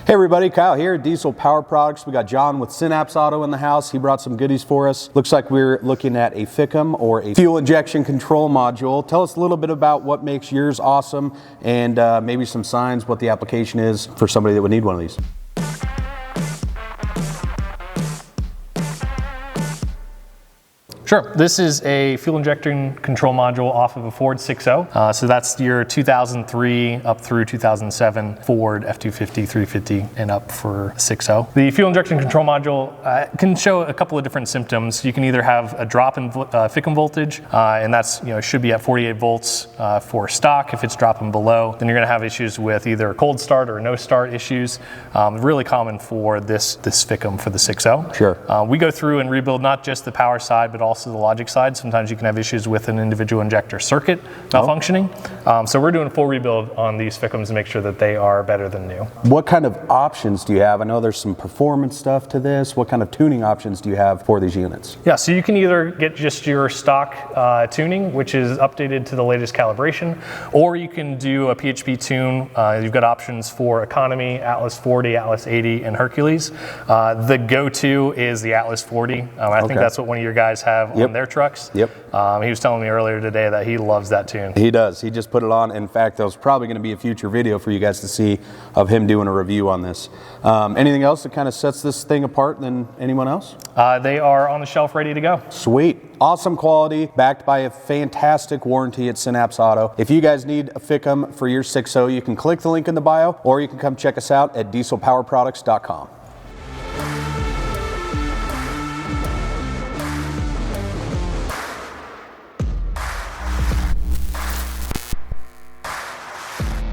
Hey everybody, Kyle here at Diesel Power Products. We got John with Synapse Auto in the house. He brought some goodies for us. Looks like we're looking at a FICM or a fuel injection control module. Tell us a little bit about what makes yours awesome and maybe some signs what the application is for somebody that would need one of these. Sure. This is a fuel injection control module off of a Ford 6.0. So that's your 2003 up through 2007 Ford F-250, 350, and up for 6.0. The fuel injection control module can show a couple of different symptoms. You can either have a drop in FICM voltage, and that's should be at 48 volts for stock. If it's dropping below, then you're going to have issues with either a cold start or no start issues. Really common for this FICM for the 6.0. Sure. We go through and rebuild not just the power side, but also the logic side. Sometimes you can have issues with an individual injector circuit malfunctioning. So we're doing a full rebuild on these FICMs to make sure that they are better than new. What kind of options do you have? I know there's some performance stuff to this. What kind of tuning options do you have for these units? Yeah, so you can either get just your stock tuning, which is updated to the latest calibration, or you can do a PHP tune. You've got options for Economy, Atlas 40, Atlas 80, and Hercules. The go-to is the Atlas 40. I think that's what one of your guys have on their trucks. Yep. He was telling me earlier today that he loves that tune. He does. He just put it on. In fact, there's probably going to be a future video for you guys to see of him doing a review on this. Anything else that kind of sets this thing apart than anyone else? They are on the shelf ready to go. Sweet. Awesome quality, backed by a fantastic warranty at Synapse Auto. If you guys need a FICM for your 6.0, you can click the link in the bio, or you can come check us out at dieselpowerproducts.com.